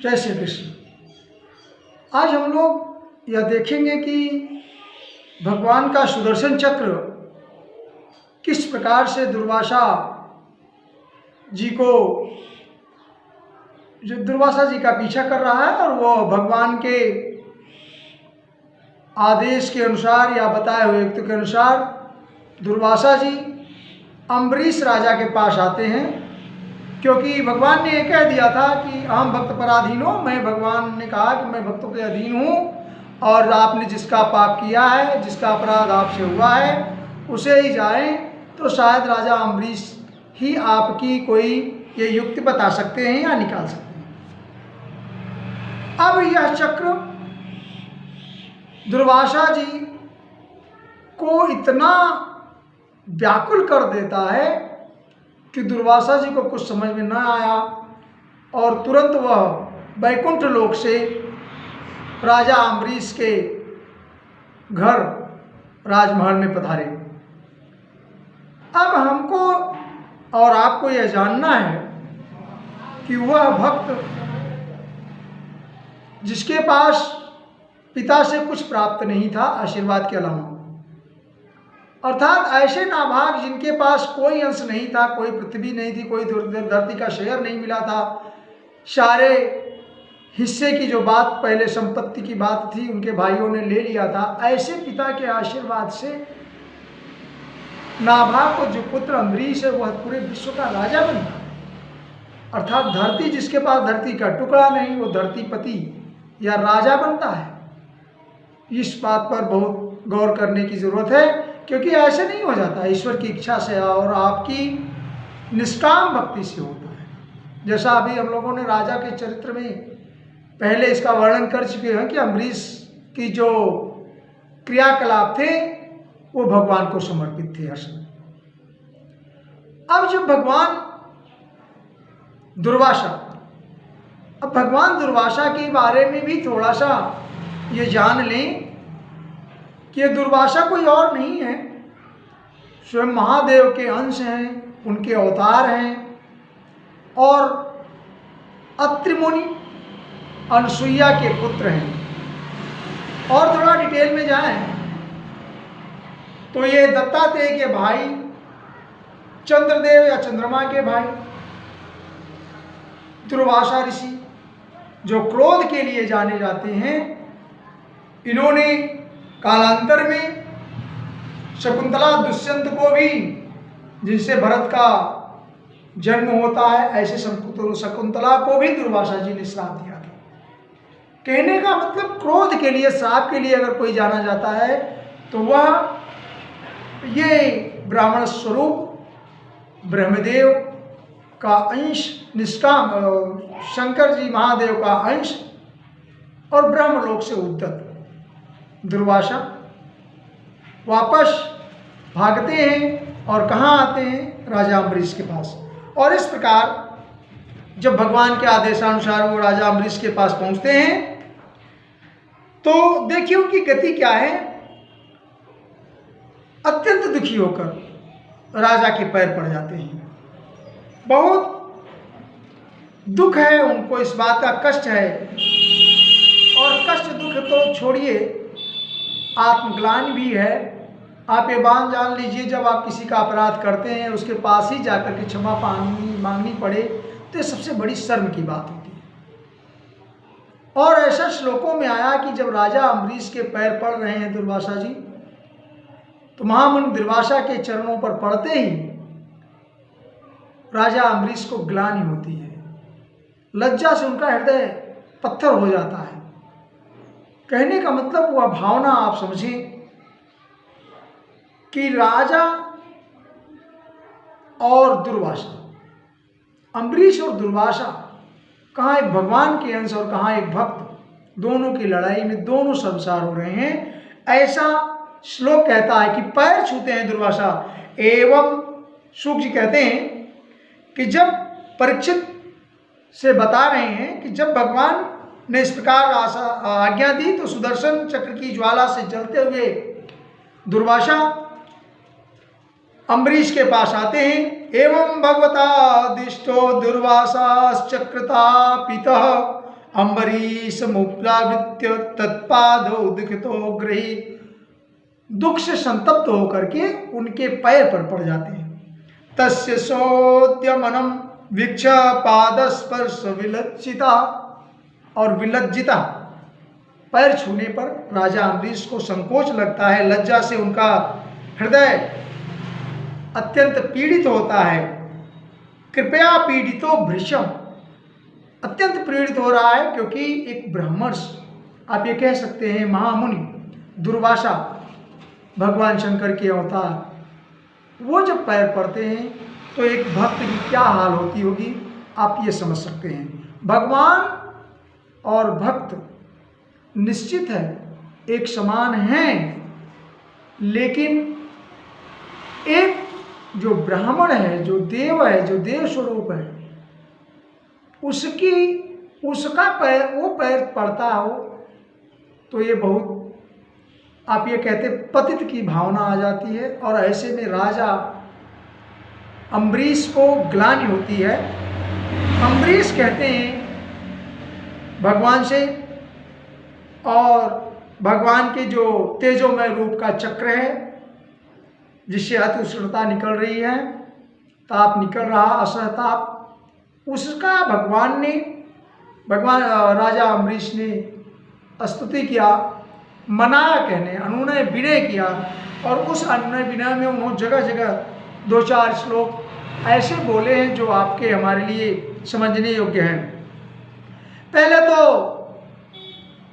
जय श्री कृष्ण। आज हम लोग यह देखेंगे कि भगवान का सुदर्शन चक्र किस प्रकार से दुर्वासा जी को, जो दुर्वासा जी का पीछा कर रहा है और वो भगवान के आदेश के अनुसार या बताए हुए युक्त के अनुसार दुर्वासा जी अम्बरीश राजा के पास आते हैं, क्योंकि भगवान ने ये कह दिया था कि अहम भक्त पराधीनो, मैं भगवान ने कहा कि मैं भक्तों के अधीन हूँ और आपने जिसका पाप किया है, जिसका अपराध आपसे हुआ है उसे ही जाएं। तो शायद राजा अम्बरीश ही आपकी कोई ये युक्ति बता सकते हैं या निकाल सकते हैं। अब यह चक्र दुर्वासा जी को इतना व्याकुल कर देता है कि दुर्वासा जी को कुछ समझ में न आया और तुरंत वह वैकुंठ लोक से राजा अम्बरीश के घर राजमहल में पधारे। अब हमको और आपको यह जानना है कि वह भक्त जिसके पास पिता से कुछ प्राप्त नहीं था आशीर्वाद के अलावा, अर्थात ऐसे नाभाग जिनके पास कोई अंश नहीं था, कोई पृथ्वी नहीं थी, कोई धरती का शेयर नहीं मिला था, सारे हिस्से की जो बात पहले संपत्ति की बात थी उनके भाइयों ने ले लिया था, ऐसे पिता के आशीर्वाद से नाभाग को जो पुत्र अम्बरीश है वह पूरे विश्व का राजा बनता। अर्थात धरती जिसके पास धरती का टुकड़ा नहीं वो धरतीपति या राजा बनता है। इस बात पर बहुत गौर करने की जरूरत है, क्योंकि ऐसे नहीं हो जाता, ईश्वर की इच्छा से और आपकी निष्काम भक्ति से होता है। जैसा अभी हम लोगों ने राजा के चरित्र में पहले इसका वर्णन कर चुके हैं कि अम्बरीश की जो क्रियाकलाप थे वो भगवान को समर्पित थे हर समय। अब जब भगवान दुर्वासा के बारे में भी थोड़ा सा ये जान लें कि ये दुर्वासा कोई और नहीं है, स्वयं महादेव के अंश हैं, उनके अवतार हैं और अत्रि मुनि अनसुईया के पुत्र हैं। और थोड़ा डिटेल में जाएं तो ये दत्तात्रेय के भाई, चंद्रदेव या चंद्रमा के भाई दुर्वासा ऋषि जो क्रोध के लिए जाने जाते हैं, इन्होंने कालांतर में शकुंतला दुष्यंत को भी, जिनसे भरत का जन्म होता है, ऐसे शकुंतला को भी दुर्वासा जी ने श्राप दिया था। कहने का मतलब क्रोध के लिए, श्राप के लिए अगर कोई जाना जाता है तो वह ये ब्राह्मण स्वरूप ब्रह्मदेव का अंश, निष्काम शंकर जी महादेव का अंश और ब्रह्मलोक से उद्गत दुर्वासा वापस भागते हैं और कहाँ आते हैं? राजा अम्बरीश के पास। और इस प्रकार जब भगवान के आदेशानुसार वो राजा अम्बरीश के पास पहुँचते हैं तो देखिए उनकी गति क्या है। अत्यंत दुखी होकर राजा के पैर पड़ जाते हैं। बहुत दुख है उनको, इस बात का कष्ट है, और कष्ट दुख तो छोड़िए, आत्मग्लानि भी है। आप ये बात जान लीजिए, जब आप किसी का अपराध करते हैं उसके पास ही जाकर के क्षमा मांगनी पड़े तो ये सबसे बड़ी शर्म की बात होती है। और ऐसा श्लोकों में आया कि जब राजा अम्बरीश के पैर पड़ रहे हैं दुर्वासा जी, तो महामुनि दुर्वासा के चरणों पर पड़ते ही राजा अम्बरीश को ग्लानि होती है, लज्जा से उनका हृदय पत्थर हो जाता है। कहने का मतलब वह भावना आप समझें कि राजा और दुर्वासा, अम्बरीश और दुर्वासा, कहाँ एक भगवान के अंश और कहाँ एक भक्त, दोनों की लड़ाई में दोनों संसार हो रहे हैं। ऐसा श्लोक कहता है कि पैर छूते हैं दुर्वासा। एवं शुक जी कहते हैं कि जब परीक्षित से बता रहे हैं कि जब भगवान ने इस प्रकार आज्ञा दी तो सुदर्शन चक्र की ज्वाला से जलते हुए दुर्वासा अम्बरीश के पास आते हैं। एवं भगवता दिष्टो दुर्वासा चक्रतापितः अम्बरीश मुप्लावित्य तत्पादो दुखितो गृहीत, दुख से संतप्त होकर के उनके पैर पर पड़ जाते हैं। तस्य सोद्यमनम वीक्ष पादस्पर्श विलज्जिता, और विलज्जिता, पैर छूने पर राजा अम्बरीश को संकोच लगता है, लज्जा से उनका हृदय अत्यंत पीड़ित होता है। कृपया पीड़ितो भृशम, अत्यंत पीड़ित हो रहा है क्योंकि एक ब्राह्मण, आप ये कह सकते हैं महामुनि दुर्वासा, भगवान शंकर के अवतार, वो जब पैर पड़ते हैं तो एक भक्त की क्या हाल होती होगी, आप ये समझ सकते हैं। भगवान और भक्त निश्चित है एक समान हैं, लेकिन एक जो ब्राह्मण है, जो देव है, जो देव स्वरूप है, उसका पैर, वो पैर पड़ता हो तो ये बहुत, आप ये कहते पतित की भावना आ जाती है। और ऐसे में राजा अम्बरीश को ग्लानि होती है। अम्बरीश कहते हैं भगवान से, और भगवान के जो तेजोमय रूप का चक्र है जिससे अति उष्णता निकल रही है, ताप निकल रहा, असहताप, उसका भगवान राजा अम्बरीश ने स्तुति किया, मनाया, कहने अनुनय विनय किया। और उस अनुनय विनय में उन्होंने जगह जगह 2-4 श्लोक ऐसे बोले हैं जो आपके हमारे लिए समझने योग्य हैं। पहले तो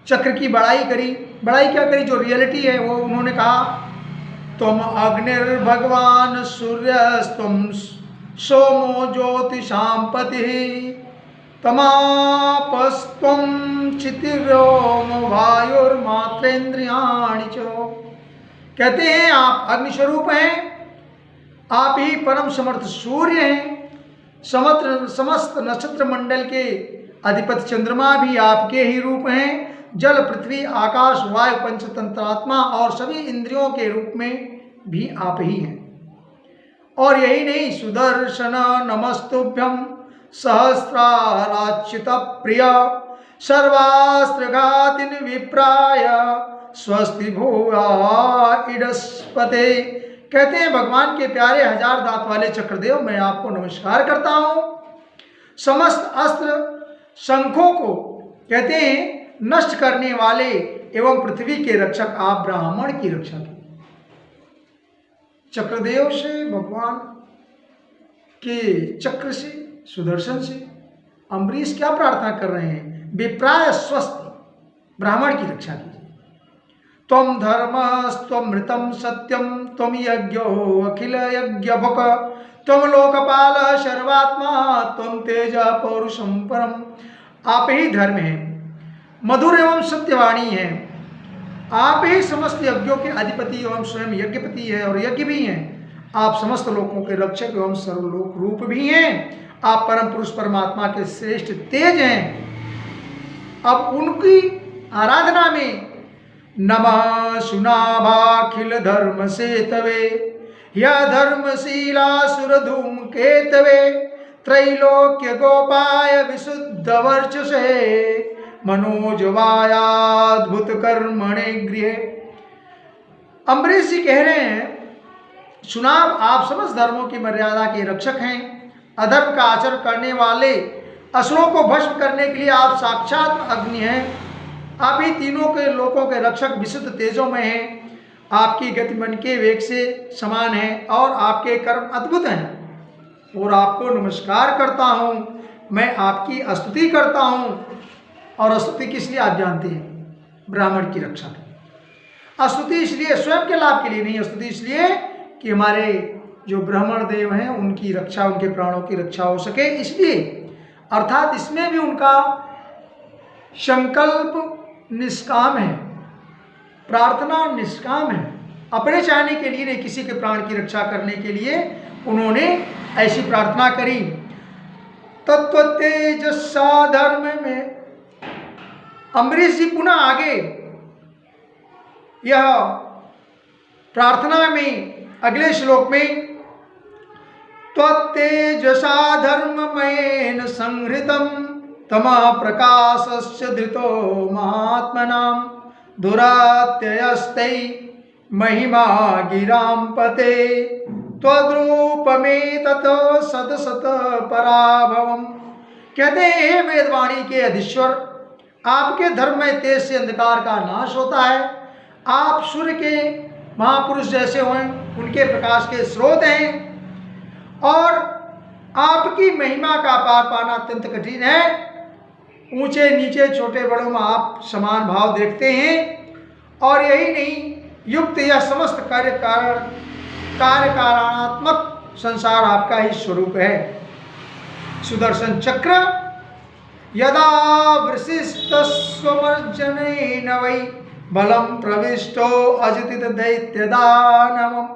चक्र की बड़ाई करी, बड़ाई क्या करी, जो रियलिटी है वो उन्होंने कहा, तुम अग्निर्भगवान सूर्यस्तुम सोमो ज्योतिषां पतिः तमापस्त्वं क्षितिरोम वायुर्मात्रेन्द्रियाणि च। कहते हैं आप अग्निस्वरूप हैं, आप ही परम समर्थ सूर्य हैं, समस्त नक्षत्र मंडल के अधिपति चंद्रमा भी आपके ही रूप हैं, जल पृथ्वी आकाश वायु पंचतंत्रात्मा और सभी इंद्रियों के रूप में भी आप ही हैं। और यही नहीं, सुदर्शन नमस्तुभ्यं सहस्राराच्युत प्रिय सर्वास्त्रघातिन विप्राय स्वस्ति भूया इडस्पते। कहते हैं भगवान के प्यारे 1000 दांत वाले चक्रदेव, मैं आपको नमस्कार करता हूँ। समस्त अस्त्र शंखों को कहते हैं नष्ट करने वाले एवं पृथ्वी के रक्षक आप ब्राह्मण की रक्षा की। चक्रदेव से, भगवान के चक्र से, सुदर्शन से अम्बरीश क्या प्रार्थना कर रहे हैं, विप्राय स्वस्ति, ब्राह्मण की रक्षा कीजिए। त्वं धर्मस्त्वं मृतं सत्यं त्वं यज्ञो अखिल यज्ञ भुक त्वं लोकपाल सर्वात्मा त्वं तेज पौरुषं परम। आप ही धर्म हैं, मधुर एवं सत्यवाणी है, आप ही समस्त यज्ञों के अधिपति एवं स्वयं यज्ञपति है और यज्ञ भी हैं। आप समस्त लोकों के रक्षक एवं सर्वलोक रूप भी हैं। आप परम पुरुष परमात्मा के श्रेष्ठ तेज हैं। अब उनकी आराधना में नमः सुनाभाखिल धर्म सेतवे या धर्मशीलासुर धूम केतवे त्रैलोक्य गोपाय विशुद्ध वर्चसे मनोजवायाद्भुत कर्मणे गृहे। अम्बरीश जी कह रहे हैं, सुनाभ, आप समस्त धर्मों की मर्यादा के रक्षक हैं, अधर्म का आचरण करने वाले असुरों को भस्म करने के लिए आप साक्षात अग्नि हैं, आप ही तीनों के लोकों के रक्षक विशुद्ध तेजों में हैं, आपकी गति मन के वेग से समान है और आपके कर्म अद्भुत हैं। और आपको नमस्कार करता हूँ, मैं आपकी स्तुति करता हूँ। और स्तुति किस लिए आप जानते हैं, ब्राह्मण की रक्षा के। स्तुति इसलिए स्वयं के लाभ के लिए नहीं, स्तुति इसलिए कि हमारे जो ब्राह्मण देव हैं उनकी रक्षा, उनके प्राणों की रक्षा हो सके, इसलिए। अर्थात इसमें भी उनका संकल्प निष्काम है, प्रार्थना निष्काम है, अपने चाहने के लिए नहीं, किसी के प्राण की रक्षा करने के लिए उन्होंने ऐसी प्रार्थना करी। तत्व तेजसा धर्म में अम्बरीश जी पुनः आगे यह प्रार्थना में अगले श्लोक में त्वत्तेजसा धर्ममयेन संहृतं तमः प्रकाशस्य धृतो महात्मनां दुरात्ययस्तै महिमा गिरां पते त्वद्रूपमेतत् सतसत पराभवम्। कहते हैं वेदवाणी के अधीश्वर, आपके धर्म में तेज से अंधकार का नाश होता है। आप सूर्य के महापुरुष जैसे हैं, उनके प्रकाश के स्रोत हैं और आपकी महिमा का पार पाना अत्यंत कठिन है। ऊंचे नीचे छोटे बड़ों में आप समान भाव देखते हैं और यही नहीं, युक्त या समस्त कार्य कारणात्मक संसार आपका ही स्वरूप है। सुदर्शन चक्र यदा वृषिस्तस्वमर्जनेन वै बलं प्रविष्टो अजितित दैत्यदानवं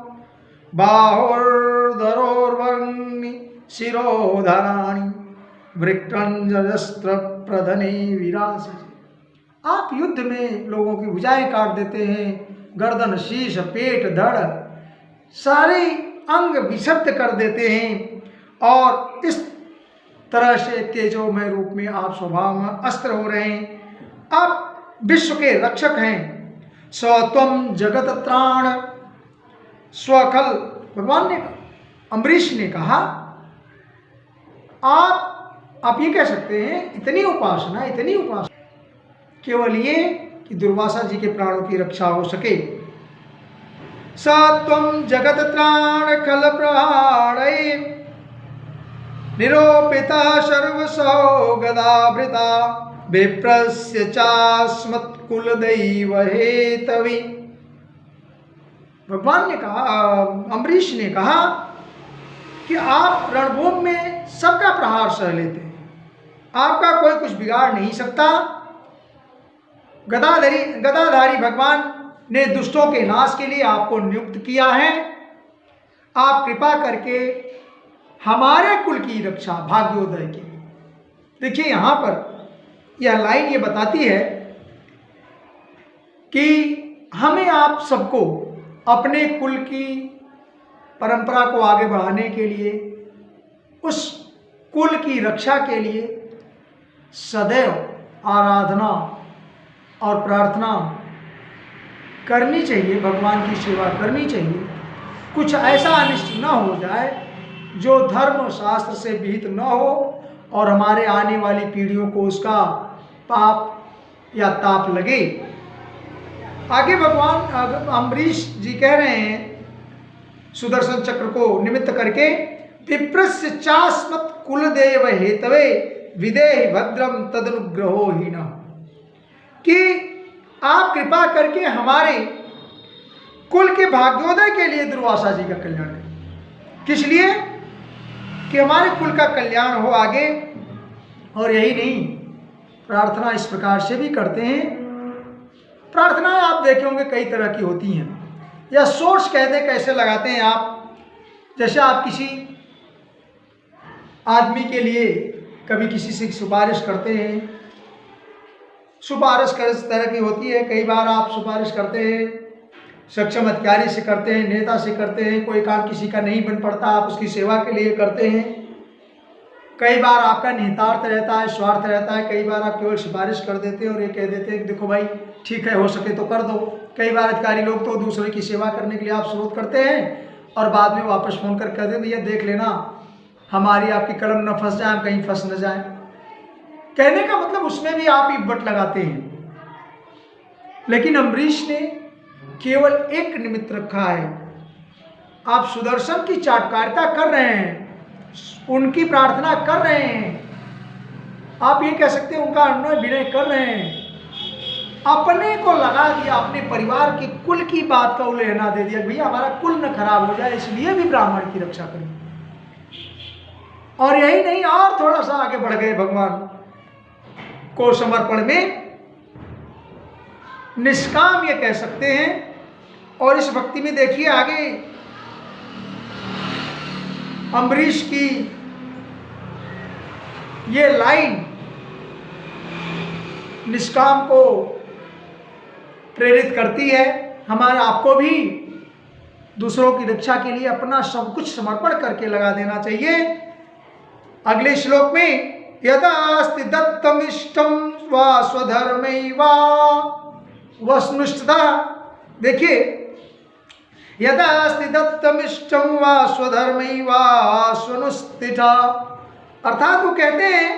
बाहुर्धरोर्वग्नि शिरोधराणि वृक्तंजस्त्र प्रधने विराजते। आप युद्ध में लोगों की भुजाएं काट देते हैं, गर्दन, शीश, पेट, धड़ सारे अंग विक्षिप्त कर देते हैं और इस तरह से तेजोमय रूप में आप स्वभाव में अस्त्र हो रहे हैं। आप विश्व के रक्षक हैं। स्वत्वम जगत त्राण स्वखल। भगवान ने, अम्बरीश ने कहा, आप ये कह सकते हैं इतनी उपासना केवल ये कि दुर्वासा जी के प्राणों की रक्षा हो सके। सत्वम जगत त्राण खल प्राणय निरोपिता सर्वसौ गदाभृता विप्रस्य चास्मत्कुल दैव हेतवी। भगवान ने कहा, अम्बरीश ने कहा कि आप रणभूमि में सबका प्रहार सह लेते हैं, आपका कोई कुछ बिगाड़ नहीं सकता। गदाधारी भगवान ने दुष्टों के नाश के लिए आपको नियुक्त किया है। आप कृपा करके हमारे कुल की रक्षा, भाग्योदय के लिए। देखिए यहाँ पर यह लाइन ये बताती है कि हमें आप सबको अपने कुल की परंपरा को आगे बढ़ाने के लिए, उस कुल की रक्षा के लिए सदैव आराधना और प्रार्थना करनी चाहिए, भगवान की सेवा करनी चाहिए। कुछ ऐसा अनिष्ट न हो जाए जो धर्म शास्त्र से विहित न हो और हमारे आने वाली पीढ़ियों को उसका पाप या ताप लगे। आगे भगवान अम्बरीश जी कह रहे हैं, सुदर्शन चक्र को निमित्त करके, विप्रस्य चास्मत् कुलदेव हेतवे विदेहि भद्रम तदनुग्रहो हीना, कि आप कृपा करके हमारे कुल के भाग्योदय के लिए दुर्वासा जी का कल्याण करें। किस लिए? कि हमारे कुल का कल्याण हो आगे। और यही नहीं, प्रार्थना इस प्रकार से भी करते हैं। प्रार्थनाएं आप देखे होंगे कई तरह की होती हैं, या सोर्स कहते कैसे लगाते हैं आप। जैसे आप किसी आदमी के लिए कभी किसी से सिफारिश करते हैं, सिफारिश किस तरह की होती है। कई बार आप सिफारिश करते हैं सक्षम अधिकारी से करते हैं, नेता से करते हैं। कोई काम किसी का नहीं बन पड़ता, आप उसकी सेवा के लिए करते हैं। कई बार आपका निहितार्थ रहता है, स्वार्थ रहता है। कई बार आप केवल सिफारिश कर देते हैं और ये कह देते हैं कि देखो भाई ठीक है, हो सके तो कर दो। कई बार अधिकारी लोग तो दूसरे की सेवा करने के लिए आप स्रोत करते हैं और बाद में वापस फोन कर कहते हैं भैया देख लेना, हमारी आपकी कलम न फंस जाए, कहीं फंस न जाए। कहने का मतलब उसमें भी आप ही बट लगाते हैं। लेकिन अम्बरीश ने केवल एक निमित्त रखा है। आप सुदर्शन की चाटकारिता कर रहे हैं, उनकी प्रार्थना कर रहे हैं, आप ये कह सकते हैं उनका अनुनय विनय कर रहे हैं। अपने को लगा दिया, अपने परिवार के कुल की बात का उल्लेखना दे दिया, भैया हमारा कुल न खराब हो जाए, इसलिए भी ब्राह्मण की रक्षा करें। और यही नहीं, और थोड़ा सा आगे बढ़ गए भगवान को समर्पण में। निष्काम ये कह सकते हैं। और इस भक्ति में देखिए आगे अम्बरीश की ये लाइन निष्काम को प्रेरित करती है। हमारा आपको भी दूसरों की रक्षा के लिए अपना सब कुछ समर्पण करके लगा देना चाहिए। अगले श्लोक में यदास्ति दत्तमिष्टं वा स्वधर्मैवा वस्तुनिष्ठता। देखिए, यदास्ति दत्तमिष्टं वा स्वधर्मैवा स्वनुष्ठिता, अर्थात वो कहते हैं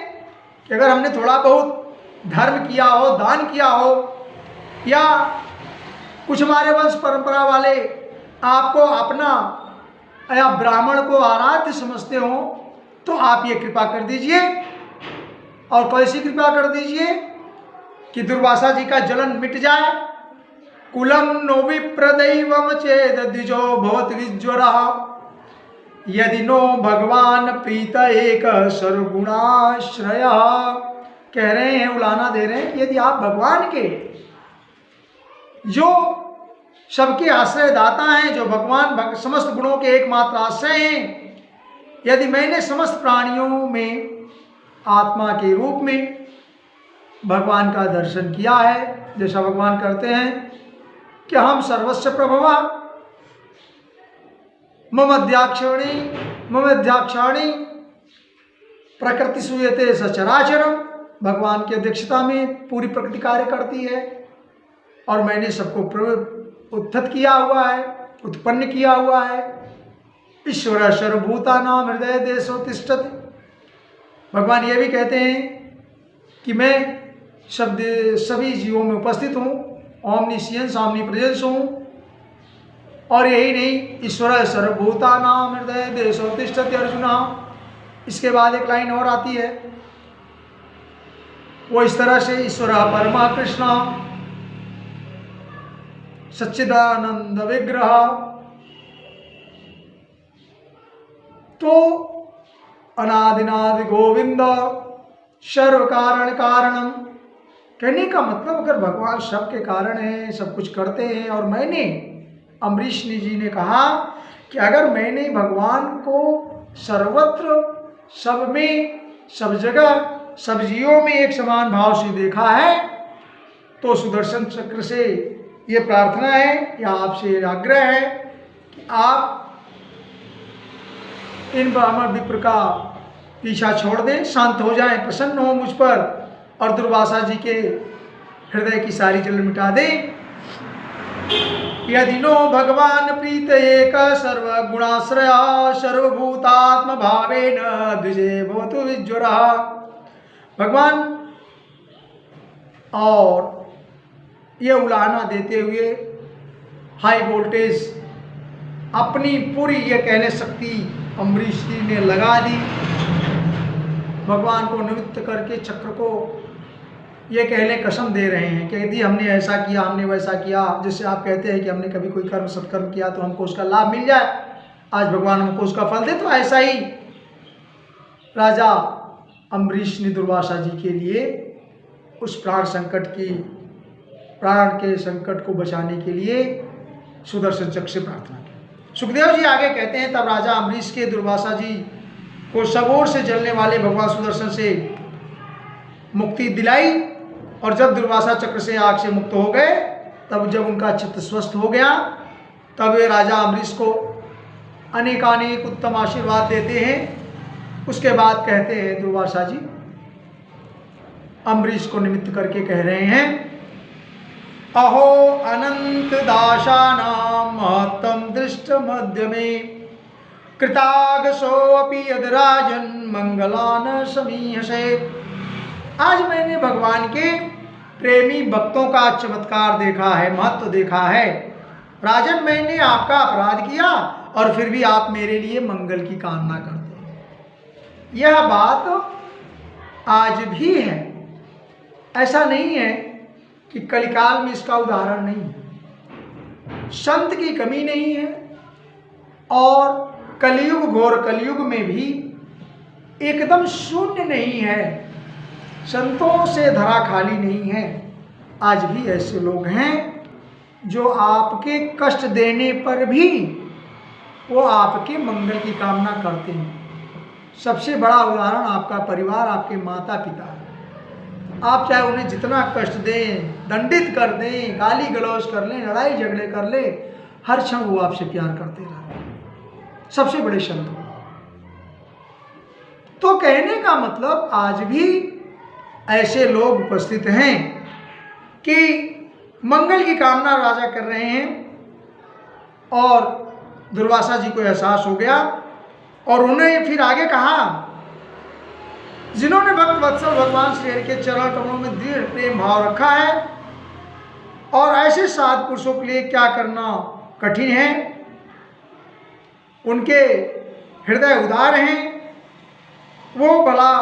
कि अगर हमने थोड़ा बहुत धर्म किया हो, दान किया हो, या कुछ हमारे वंश परंपरा वाले आपको अपना या ब्राह्मण को आराध्य समझते हो, तो आप ये कृपा कर दीजिए। और कैसी कृपा कर दीजिए कि दुर्वासा जी का जलन मिट जाए। कुलम नो विप्रदैवम चेद द्विजो भवत विज्वरः, यदि नो भगवान प्रीत एक सर्वगुणाश्रय। कह रहे हैं, उलाना दे रहे हैं, यदि आप भगवान के जो सबके आश्रय दाता हैं, जो भगवान समस्त गुणों के एकमात्र आश्रय हैं, यदि मैंने समस्त प्राणियों में आत्मा के रूप में भगवान का दर्शन किया है, जैसा भगवान करते हैं कि हम सर्वस्व प्रभवा मम अध्याक्षाणी प्रकृति सूयते सचराचरम, भगवान की अध्यक्षता में पूरी प्रकृति कार्य करती है और मैंने सबको उत्थित किया हुआ है, उत्पन्न किया हुआ है। ईश्वर सर्वभूतानां हृदय देशोत्तिष्ठति, भगवान ये भी कहते हैं कि मैं सभी जीवों में उपस्थित हूँ, ओमनिशियंस ओमनीप्रेजेंस हूँ। और यही नहीं, ईश्वर सर्वभूतानां हृदय देशोत्तिष्ठति अर्जुना। इसके बाद एक लाइन और आती है, वो इस तरह से, ईश्वर परमा कृष्ण सच्चिदानंद विग्रह। तो अनादिनादि गोविंद सर्व कारण कारणम, कहने का मतलब अगर भगवान सबके कारण हैं, सब कुछ करते हैं, और मैंने, अम्बरीश जी ने कहा कि अगर मैंने भगवान को सर्वत्र, सब में, सब जगह, सब जीवों में एक समान भाव से देखा है, तो सुदर्शन चक्र से ये प्रार्थना है या आपसे आग्रह है कि आप इन ब्राह्मण विप्र का पीछा छोड़ दें, शांत हो जाएं, प्रसन्न हो मुझ पर, और दुर्वासा जी के हृदय की सारी जलन मिटा दें। यदि नो भगवान प्रीत एक सर्वगुणाश्रय सर्वभूतात्म भावेन द्विजे भवतु विज्वरः। भगवान और ये उलाहना देते हुए हाई वोल्टेज अपनी पूरी ये कहने शक्ति अम्बरीश जी ने लगा दी, भगवान को निमित्त करके चक्र को ये कहने कसम दे रहे हैं कि यदि हमने ऐसा किया, हमने वैसा किया, जैसे आप कहते हैं कि हमने कभी कोई कर्म सत्कर्म किया तो हमको उसका लाभ मिल जाए, आज भगवान हमको उसका फल दे। तो ऐसा ही राजा अम्बरीश ने दुर्वासा जी के लिए उस प्राण के संकट को बचाने के लिए सुदर्शन चक्र से प्रार्थना की। सुखदेव जी आगे कहते हैं, तब राजा अम्बरीश के दुर्वासा जी को सब ओर से जलने वाले भगवान सुदर्शन से मुक्ति दिलाई, और जब दुर्वासा चक्र से आग से मुक्त हो गए, तब जब उनका चित्त स्वस्थ हो गया, तब वे राजा अम्बरीश को अनेकानेक उत्तम आशीर्वाद देते हैं। उसके बाद कहते हैं दुर्वासा जी अम्बरीश को निमित्त करके कह रहे हैं, अहो अनंत दाशानां महत्तम दृष्ट मध्य में कृतागसोऽपि यदराजन मंगलान समीहसे। आज मैंने भगवान के प्रेमी भक्तों का चमत्कार देखा है, महत्व देखा है। राजन, मैंने आपका अपराध किया और फिर भी आप मेरे लिए मंगल की कामना करते हैं। यह बात आज भी है, ऐसा नहीं है कि कलिकाल में इसका उदाहरण नहीं है। संत की कमी नहीं है, और कलयुग, घोर कलयुग में भी एकदम शून्य नहीं है, संतों से धरा खाली नहीं है। आज भी ऐसे लोग हैं जो आपके कष्ट देने पर भी वो आपके मंगल की कामना करते हैं। सबसे बड़ा उदाहरण आपका परिवार, आपके माता पिता। आप चाहे उन्हें जितना कष्ट दें, दंडित कर दें, गाली गलौज कर लें, लड़ाई झगड़े कर ले, हर क्षण वो आपसे प्यार करते रहते हैं। सबसे बड़े संत। तो कहने का मतलब आज भी ऐसे लोग उपस्थित हैं कि मंगल की कामना राजा कर रहे हैं और दुर्वासा जी को एहसास हो गया और उन्हें फिर आगे कहा, जिन्होंने भक्त वत्सल भगवान श्री हरि के चरण कमलों में दृढ़ प्रेम भाव रखा है और ऐसे सात पुरुषों के लिए क्या करना कठिन है, उनके हृदय उदार हैं, वो भला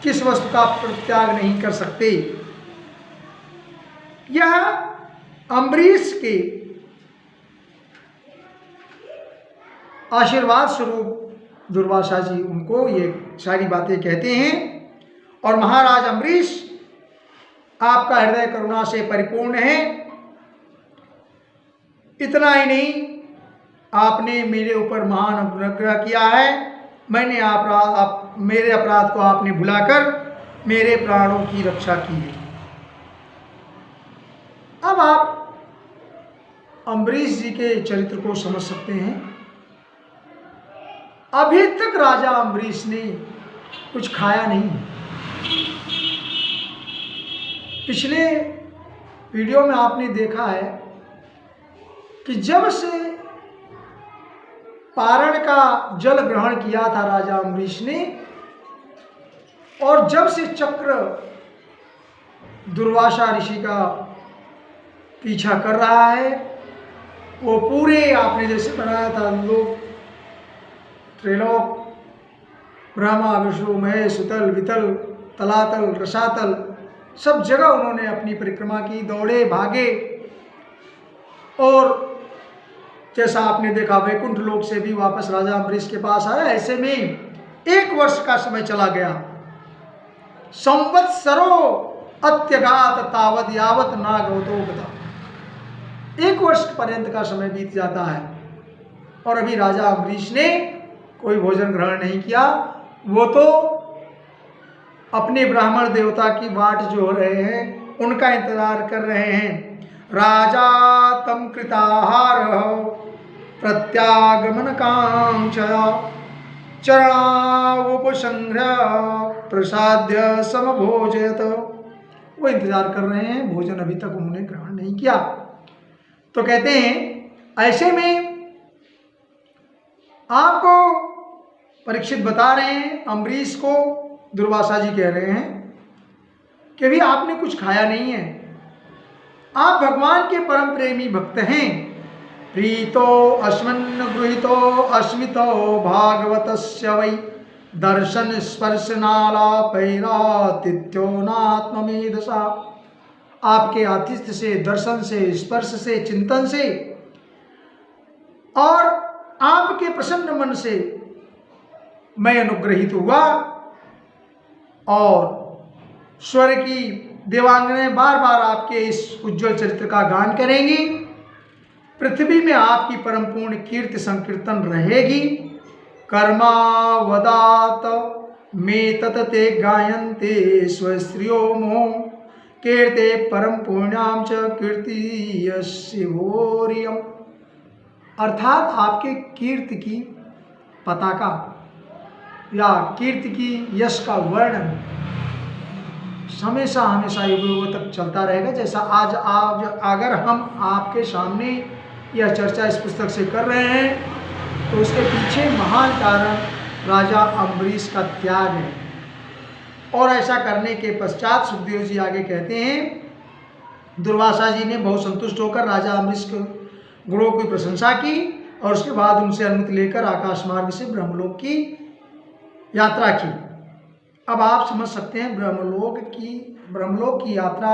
किस वस्तु का परित्याग नहीं कर सकते। यह अम्बरीश के आशीर्वाद स्वरूप दुर्वासा जी उनको ये सारी बातें कहते हैं। और महाराज अम्बरीश, आपका हृदय करुणा से परिपूर्ण है। इतना ही नहीं, आपने मेरे ऊपर महान अनुग्रह किया है। मैंने मेरे अपराध को आपने भुलाकर मेरे प्राणों की रक्षा की है। अब आप अम्बरीश जी के चरित्र को समझ सकते हैं। अभी तक राजा अम्बरीश ने कुछ खाया नहीं। पिछले वीडियो में आपने देखा है कि जब से पारण का जल ग्रहण किया था राजा अम्बरीश ने, और जब से चक्र दुर्वासा ऋषि का पीछा कर रहा है, वो पूरे आपने जैसे बनाया था लोग, त्रैलोक, ब्रह्मा विष्णु महेश, सुतल वितल तलातल रसातल, सब जगह उन्होंने अपनी परिक्रमा की, दौड़े भागे। और जैसा आपने देखा वैकुंठ लोक से भी वापस राजा अम्बरीश के पास आया। ऐसे में 1 वर्ष का समय चला गया। संवत्सरो अत्यगात तावत यावत नागवतो गता। 1 वर्ष पर्यंत का समय बीत जाता है और अभी राजा अम्बरीश ने कोई भोजन ग्रहण नहीं किया। वो तो अपने ब्राह्मण देवता की बाट जो रहे हैं, उनका इंतजार कर रहे हैं। राजा तम कृताहार प्रत्यागमन कांक्षया चरणावुपसंग्रह प्रसाद्य समभोजयत। वो इंतजार कर रहे हैं, भोजन अभी तक उन्होंने ग्रहण नहीं किया। तो कहते हैं ऐसे में आपको परीक्षित बता रहे हैं, अम्बरीश को दुर्वासा जी कह रहे हैं कि भी आपने कुछ खाया नहीं है। आप भगवान के परम प्रेमी भक्त हैं। प्रीतो अस्मन्न गृहीतो अस्मितो भागवतस्य वै दर्शन स्पर्शनालापैरातिथ्यो नात्ममेधसा। आपके आतिथ्य से, दर्शन से, स्पर्श से, चिंतन से और आपके प्रसन्न मन से मैं अनुग्रहित हुआ। और स्वर्ग की देवांगनाएं बार बार आपके इस उज्जवल चरित्र का गान करेंगी। पृथ्वी में आपकी परम पूर्ण कीर्ति संकीर्तन रहेगी। कर्मावदात में ततते गायन्ते स्वस्त्रियो मोह कीर्ते परम पुण्याम च कीर्ति शिवोरियम। अर्थात आपके कीर्ति की पताका या कीर्ति की यश का वर्णन हमेशा हमेशा युगों तक चलता रहेगा। जैसा आज अगर हम आपके सामने यह चर्चा इस पुस्तक से कर रहे हैं तो उसके पीछे महान कारण राजा अम्बरीश का त्याग है। और ऐसा करने के पश्चात सुखदेव जी आगे कहते हैं, दुर्वासा जी ने बहुत संतुष्ट होकर राजा अम्बरीश के गुणों की प्रशंसा की और उसके बाद उनसे अनुमति लेकर आकाश मार्ग से ब्रह्मलोक की यात्रा की। अब आप समझ सकते हैं ब्रह्मलोक की यात्रा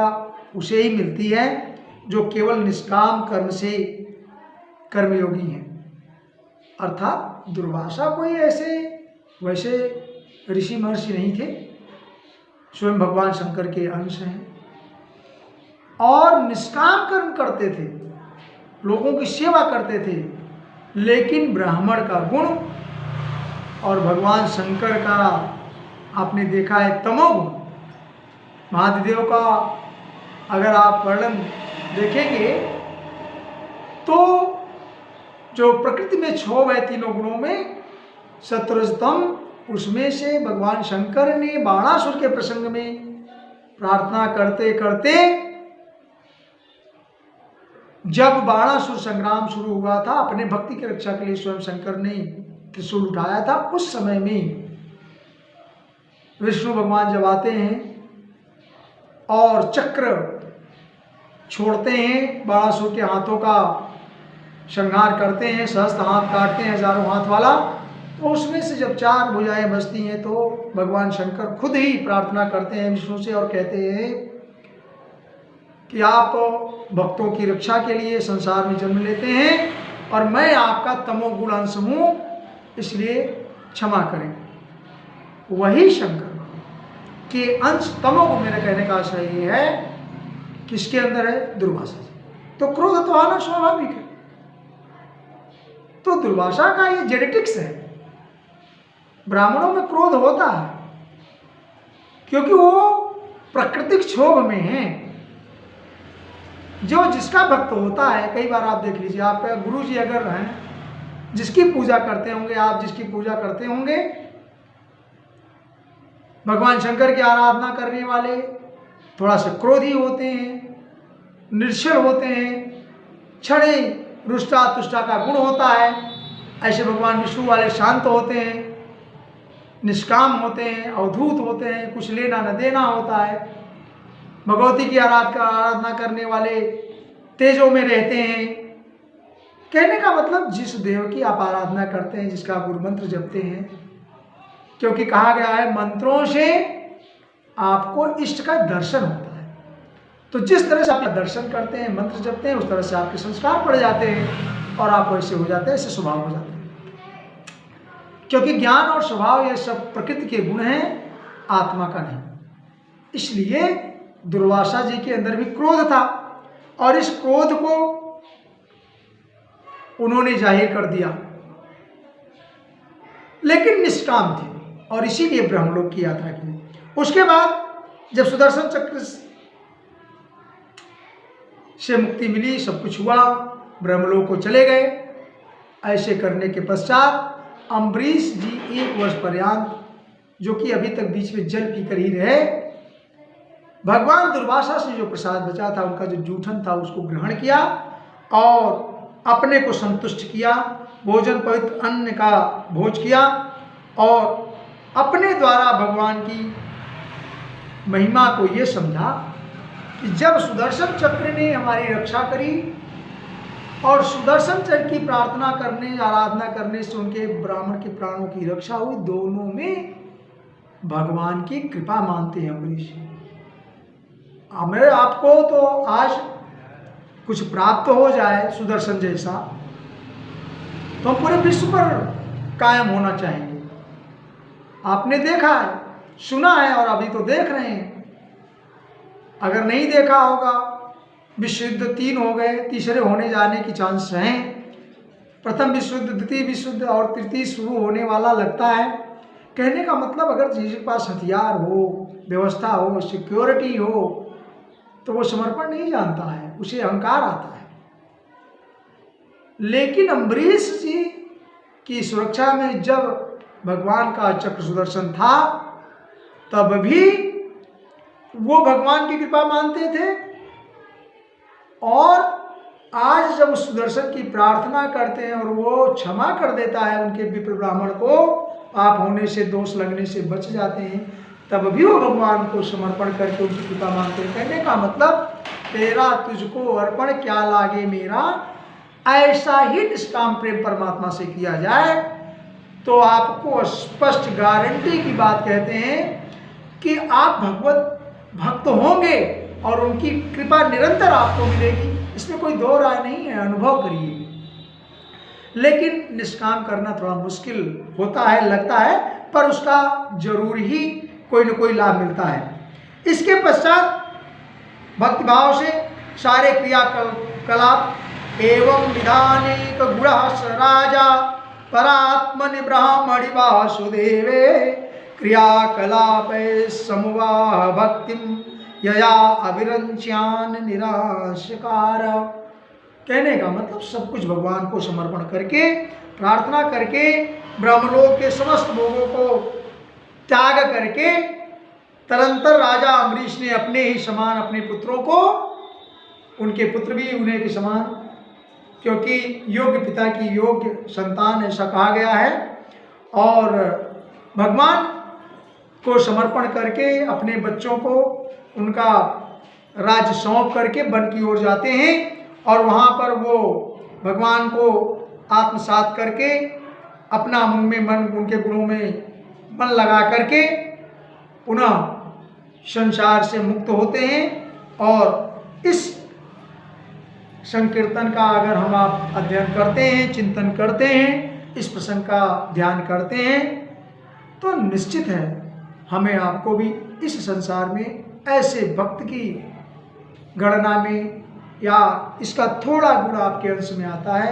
उसे ही मिलती है जो केवल निष्काम कर्म से कर्मयोगी है। अर्थात दुर्वासा कोई वैसे ऋषि महर्षि नहीं थे, स्वयं भगवान शंकर के अंश हैं और निष्काम कर्म करते थे, लोगों की सेवा करते थे। लेकिन ब्राह्मण का गुण और भगवान शंकर का आपने देखा है तमोगुण। महादेव का अगर आप वर्णन देखेंगे तो जो प्रकृति में क्षोभ है तीनों गुणों में, सत्वरजतम उसमें से भगवान शंकर ने बाणासुर के प्रसंग में प्रार्थना करते करते, जब बाणासुर संग्राम शुरू हुआ था, अपने भक्ति की रक्षा के लिए स्वयं शंकर ने त्रिशूल उठाया था, उस समय में विष्णु भगवान जब आते हैं और चक्र छोड़ते हैं, बाणासुर के हाथों का संहार करते हैं, सहस्त्र हाथ काटते हैं, हजारों हाथ वाला, तो उसमें से जब 4 भुजाएं बचती हैं तो भगवान शंकर खुद ही प्रार्थना करते हैं विष्णु से और कहते हैं कि आप भक्तों की रक्षा के लिए संसार में जन्म लेते हैं और मैं आपका तमोगुण अंश हूँ, इसलिए क्षमा करें। वही शंकर के अंश तमोगुण, मेरे कहने का आशय ये है, किसके अंदर है? दुर्वासा जी। तो क्रोध तो आना स्वाभाविक है। तो दुर्वासा का ये जेनेटिक्स है, ब्राह्मणों में क्रोध होता है क्योंकि वो प्राकृतिक क्षोभ में है। जो जिसका भक्त होता है, कई बार आप देख लीजिए, आपका गुरु जी अगर हैं, जिसकी पूजा करते होंगे, आप जिसकी पूजा करते होंगे, भगवान शंकर की आराधना करने वाले थोड़ा सा क्रोधी होते हैं, निर्छल होते हैं, क्षणे रुष्टा तुष्टा का गुण होता है। ऐसे भगवान विष्णु वाले शांत होते हैं, निष्काम होते हैं, अवधूत होते हैं, कुछ लेना न देना होता है। भगवती की आराधना करने वाले तेजों में रहते हैं। कहने का मतलब, जिस देव की आप आराधना करते हैं, जिसका गुरु मंत्र जपते हैं, क्योंकि कहा गया है मंत्रों से आपको इष्ट का दर्शन होता है, तो जिस तरह से आप दर्शन करते हैं, मंत्र जपते हैं, उस तरह से आपके संस्कार पड़ जाते हैं और आप वैसे हो जाते हैं, ऐसे स्वभाव हो जाते हैं। क्योंकि ज्ञान और स्वभाव ये सब प्रकृति के गुण हैं, आत्मा का नहीं। इसलिए दुर्वासा जी के अंदर भी क्रोध था और इस क्रोध को उन्होंने जाहिर कर दिया, लेकिन निष्काम थे और इसीलिए ब्रह्मलोक की यात्रा की। उसके बाद जब सुदर्शन चक्र से मुक्ति मिली, सब कुछ हुआ, ब्रह्मलोक को चले गए। ऐसे करने के पश्चात अम्बरीश जी 1 वर्ष पर्यंत, जो कि अभी तक बीच में जल पीकर ही रहे, भगवान दुर्वासा से जो प्रसाद बचा था, उनका जो जूठन था, उसको ग्रहण किया और अपने को संतुष्ट किया, भोजन पवित्र अन्न का भोज किया और अपने द्वारा भगवान की महिमा को ये समझा कि जब सुदर्शन चक्र ने हमारी रक्षा करी और सुदर्शन चक्र की प्रार्थना करने, आराधना करने से उनके ब्राह्मण के प्राणों की रक्षा हुई, दोनों में भगवान की कृपा मानते हैं अम्बरीश। मेरे आपको तो आज कुछ प्राप्त हो जाए सुदर्शन जैसा, तो हम पूरे विश्व पर कायम होना चाहेंगे। आपने देखा है, सुना है और अभी तो देख रहे हैं। अगर नहीं देखा होगा, विश्व युद्ध 3 हो गए, तीसरे होने जाने की चांस हैं। प्रथम विश्व युद्ध, द्वितीय विश्व युद्ध और तृतीय शुरू होने वाला लगता है। कहने का मतलब, अगर जिसके पास हथियार हो, व्यवस्था हो, सिक्योरिटी हो, तो वो समर्पण नहीं जानता है, उसे अहंकार आता है। लेकिन अम्बरीश जी की सुरक्षा में जब भगवान का चक्र सुदर्शन था, तब भी वो भगवान की कृपा मानते थे। और आज जब सुदर्शन की प्रार्थना करते हैं और वो क्षमा कर देता है उनके विप्र ब्राह्मण को, पाप होने से, दोष लगने से बच जाते हैं, तब भी वो भगवान को समर्पण करके उनकी कृपा मानते हैं। कहने का मतलब, तेरा तुझको अर्पण क्या लागे मेरा, ऐसा ही निष्काम प्रेम परमात्मा से किया जाए तो आपको स्पष्ट गारंटी की बात कहते हैं कि आप भगवत भक्त होंगे और उनकी कृपा निरंतर आपको मिलेगी। इसमें कोई दो राय नहीं है, अनुभव करिए। लेकिन निष्काम करना थोड़ा मुश्किल होता है, लगता है, पर उसका जरूर ही कोई न कोई लाभ मिलता है। इसके पश्चात भक्तिभाव से सारे क्रियाकलाप एवं विधानेक गुण राजा परात्मनि ब्राह्मणि वासुदेवे क्रियाकलाप समुवाह भक्तिम यया अविरंच्यान निराशकार। कहने का मतलब, सब कुछ भगवान को समर्पण करके, प्रार्थना करके, ब्रह्मलोक के समस्त भोगों को त्याग करके तदंतर राजा अम्बरीश ने अपने ही समान अपने पुत्रों को, उनके पुत्र भी उन्हें के समान, क्योंकि योग्य पिता की योग्य संतान ऐसा कहा गया है, और भगवान को समर्पण करके अपने बच्चों को उनका राज्य सौंप करके वन की ओर जाते हैं और वहाँ पर वो भगवान को आत्मसात करके अपना उनमें मन, उनके गुणों में मन लगा करके पुनः संसार से मुक्त होते हैं। और इस संकीर्तन का अगर हम आप अध्ययन करते हैं, चिंतन करते हैं, इस प्रसंग का ध्यान करते हैं, तो निश्चित है हमें आपको भी इस संसार में ऐसे भक्त की गणना में या इसका थोड़ा गुण आपके अंश में आता है,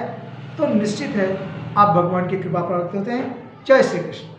तो निश्चित है आप भगवान की कृपा प्राप्त होते हैं। जय श्री कृष्ण।